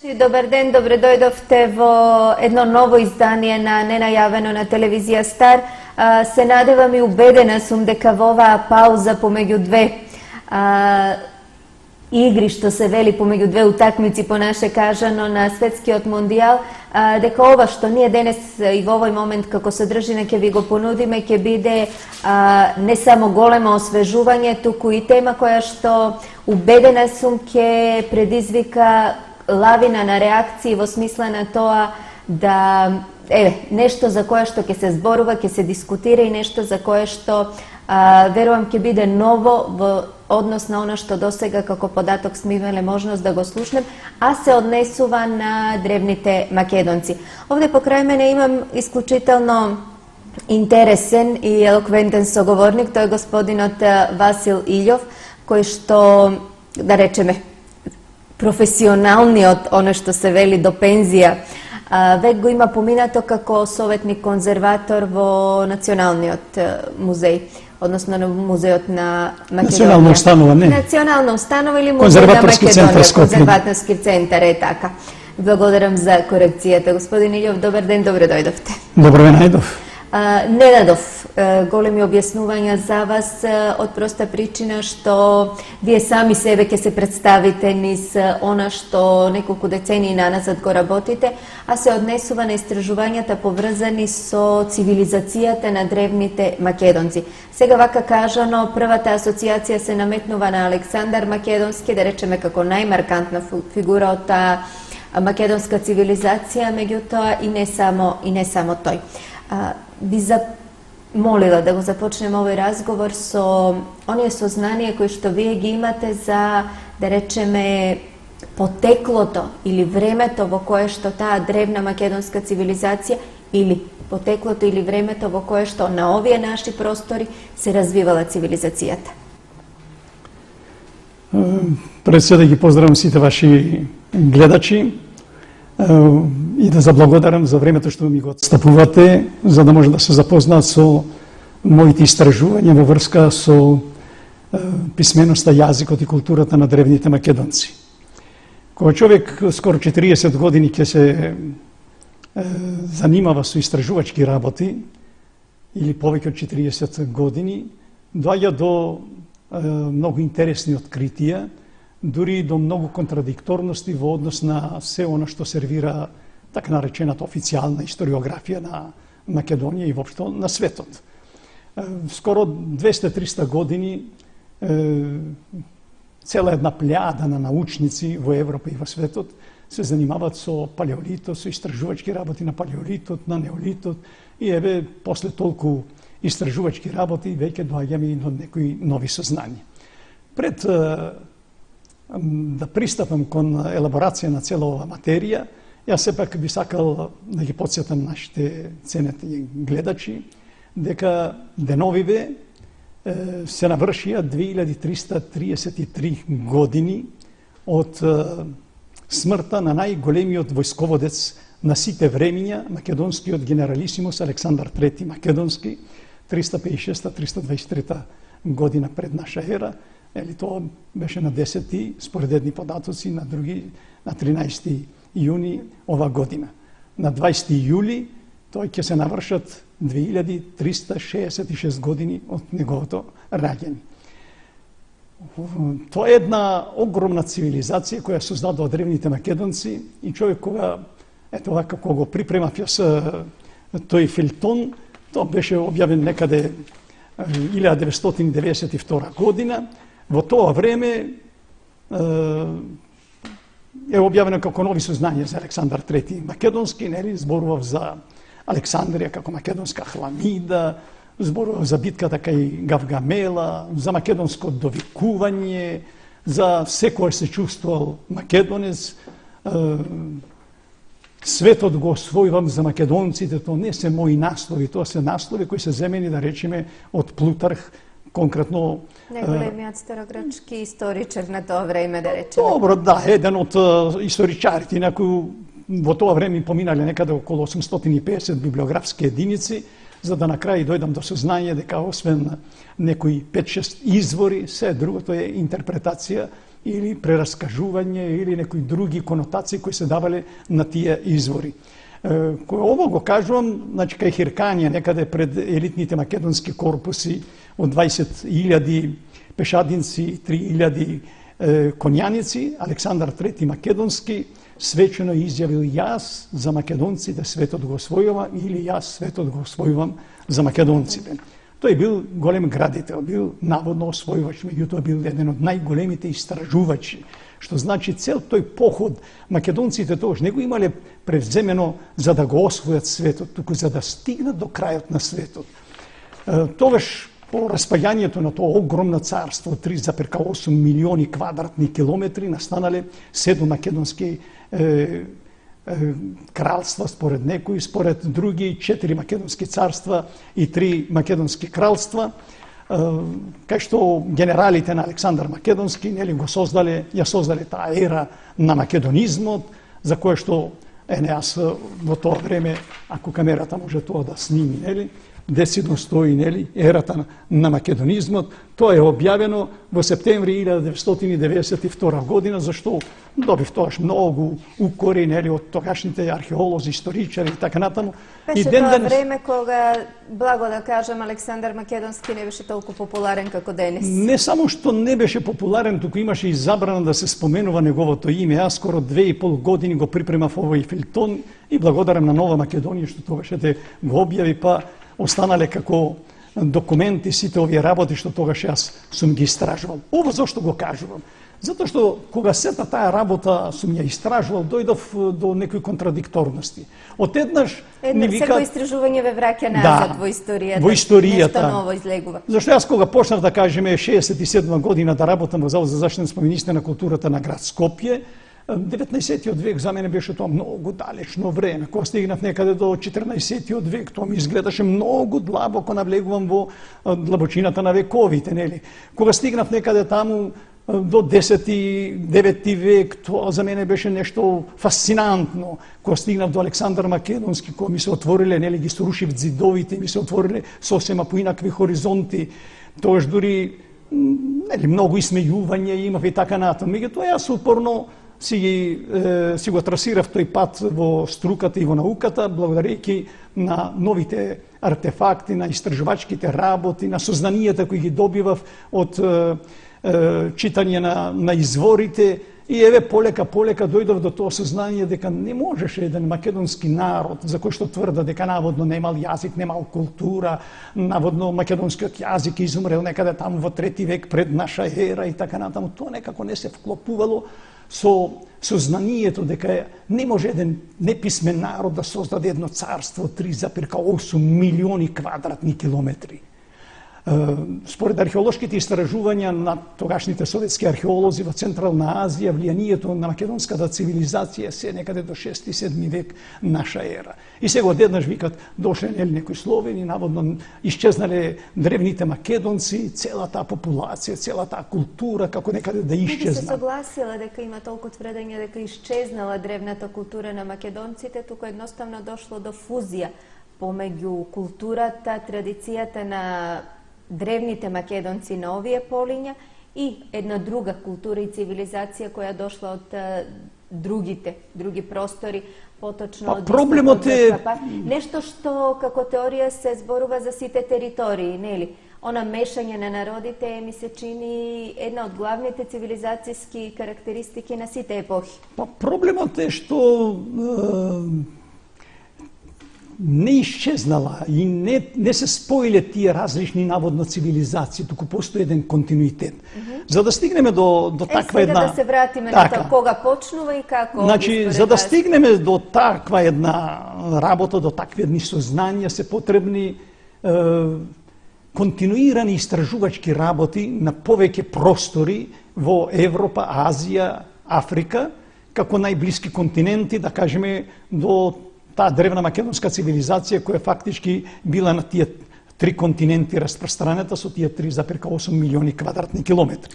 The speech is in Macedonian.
Добар ден, добре дојдовте во едно ново издание на ненајавено на телевизија Стар. Се надевам и убедена сум дека во оваа пауза помеѓу две игри, што се вели помеѓу две утакмици по наше кажано на светскиот мондијал, дека ова што ние денес и во овој момент како содржина ќе ви го понудиме ќе биде не само големо освежување, туку и тема која што убедена сум ќе предизвика лавина на реакции во смисла на тоа да нешто за кое што ќе се зборува, ќе се дискутира и нешто за кое што верувам ќе биде ново во однос на она што досега како податок сме имале можност да го слушнем, а се однесува на древните македонци. Овде покрај мене имам исклучително интересен и елоквентен соговорник, тој е господинот Васил Илјов, кој што, да речеме, професионалниот, оно што се вели до пензија, век го има поминато како советник конзерватор во Националниот музеј, односно на музеот на Македонија. Национална установа, не? Национална установа или музеј на Македонија, конзерваторски центар, е така. Благодарам за корекцијата. Господин Илјов, добар ден, добре дојдовте. Добро ве најдов. Не дадов големи објаснувања за вас од проста причина што вие сами себе ќе се представите низ она што неколку децении наназад го работите, а се однесува на истражувањата поврзани со цивилизацијата на древните македонци. Сега вака кажано, првата асоциација се наметнува на Александар Македонски, да речеме како најмаркантна фигура од таа македонска цивилизација, меѓутоа и не само тој. Би замолила да го започнем овој разговор со оние сознанија кои што вие ги имате за, да речеме, потеклото или времето во кое што таа древна македонска цивилизација или потеклото или времето во кое што на овие наши простори се развивала цивилизацијата. Пред се да ги поздравам сите ваши гледачи и да заблагодарам за времето што ми го отстапувате, за да може да се запознаат со моите истражувања во врска со писменоста, јазикот и културата на древните македонци. Кога човек скоро 40 години ќе се занимава со истражувачки работи, или повеќе од 40 години, доаѓа до многу интересни откритија, дури до многу контрадикторности во однос на се она што сервира така наречената официјална историографија на Македонија и воопшто на светот. Скоро 200-300 години цела една плејада на научници во Европа и во светот се занимаваат со палеолитот, со истражувачки работи на палеолитот, на неолитот и еве после толку истражувачки работи веќе доаѓаме и до некои нови сознанија. Пред да пристапам кон елаборација на цела ова материја, јас сепак би сакал да ги потсетам нашите ценети гледачи дека деновиве се навршија 2333 години од смртта на најголемиот војсководец на сите времиња, македонскиот генералисимус Александар III Македонски, 356-323 година пред наша ера. Тоа беше на 10, според едни податоци, на други на 13 јуни ова година. На 20 јули тој ќе се навршат 2366 години од неговото раѓање. Тоа е една огромна цивилизација која создадоа древните македонци и човек кога вака кога го припремав јас тој филтон, тоа беше објавен некаде 1992 година. Во тоа време е објавено како нови сознанија за Александар III Македонски, нели, зборував за Александрија како македонска хламида, зборував за битката кај Гавгамела, за македонско довикување, за секој се чувствувал македонец, светот го освојувам за македонците, тоа не се мои наслови, тоа се наслови кои се земени, да речеме, од Плутарх, конкретно најголемиот старогрчки историчар на тоа време, да речеме. Добро, да, еден од историчарите, некои во тоа време поминале некаде околу 850 библиографски единици, за да на крај дојдам до сознание дека освен некои 5-6 извори, се другото е интерпретација или прераскажување или некои други конотации кои се давале на тие извори. Кој ово го кажувам, значи кај Хирканија, некаде пред елитните македонски корпуси од 20.000 пешадинци, 3.000 конјаници, Александар III Македонски свечено изјавил: јас за македонците светот го освојувам, или јас светот го освојувам за македонците. Тој бил голем градител, бил наводно освојувач, меѓутоа бил еден од најголемите истражувачи, што значи цел тој поход македонците тогаш не го имале превземено за да го освојат светот, туку за да стигнат до крајот на светот. Тогаш по распаѓањето на тоа огромно царство, 3,8 милиони квадратни километри, настанале 7 македонски кралства според некои, според други 4 македонски царства и 3 македонски кралства, кај што генералите на Александар Македонски нели го ја создале таа ера на македонизмот, за кое што јас во тоа време, ако камерата може тоа да сними, нели, десидно стои, нели, ерата на македонизмот. Тоа е објавено во септември 1992 година, зашто добив тоаш многу укори, нели, од тогашните археолози, историчари и така натаму. Беше тоа време кога, благо да кажам, Александар Македонски не беше толку популарен како денес. Не само што не беше популарен, туку имаше и забрана да се споменува неговото име. Јас скоро 2,5 години го припремав овој филтон и благодарам на Нова Македонија што тогаш го објави, па останале како документи сите овие работи што тогаш јас сум ги истражувал. Ово зошто го кажувам? Затоа што кога сета таа работа сум ја истражувал, дојдов до некои контрадикторности. Одеднаш ми вика... Секој истражување ве враќа назад во историјата. Во историјата. Нешто ново излегува. Зашто јас кога почнав да кажеме 67 година да работам во Завод за заштита на спомениците на културата на град Скопје, 19. век за мене беше тоа многу далечно време. Кога стигнав некаде до 14. век, тоа ми изгледаше многу длабоко, навлегувам во длабочината на вековите, нели? Кога стигнав некаде таму до 10. 9. век, тоа за мене беше нешто фасцинантно. Кога стигнав до Александар Македонски, кога ми се отвориле, нели, ги срушив зидовите, ми се отвориле сосема поинакви хоризонти, тоаш дури нели многу исмејување имав и така натаму. Меѓутоа јас упорно си го трасирав тој пат во струката и во науката, благодарејќи на новите артефакти, на истражувачките работи, на сознанијата кои ги добивав од читање на изворите, и еве полека дојдов до тоа сознание дека не можеше еден македонски народ, за кој што тврда дека наводно немал јазик, немал култура, наводно македонскиот јазик изумрел некаде таму во 3. век пред наша ера и така натаму, тоа некако не се вклопувало со сознанието дека не може еден неписмен народ да создаде едно царство 3,8 милиони квадратни километри. Според археолошките истражувања на тогашните советски археолози во Централна Азија, влијанието на македонската цивилизација се некаде до 6-7 век наша ера. И сега одеднаш викат дошле некои словени, наводно исчезнале древните македонци, целата популација, целата култура како некаде да исчезна. Не би се согласила дека има толку тврдење дека исчезнала древната култура на македонците, туку едноставно дошло до фузија помеѓу културата, традицијата на древните македонци на овие полиња и една друга култура и цивилизација која дошла од други простори, поточно од проблемот е нешто што како теорија се зборува за сите територии, нели? Она мешање на народите ми се чини една од главните цивилизацијски карактеристики на сите епохи. Проблемот е што не исчезнала и не се споиле тие различни наводно цивилизации, туку постои еден континуитет. За да стигнеме до таква една... Сега да се вратиме на тоа кога почнува и како... Значи, за да стигнеме до таква една работа, до такви едни сознанија, се потребни континуирани истражувачки работи на повеќе простори во Европа, Азија, Африка, како најблиски континенти, да кажеме, до таа древна македонска цивилизација која фактички била на тие 3 континенти распространета со тие 3,8 милиони квадратни километри.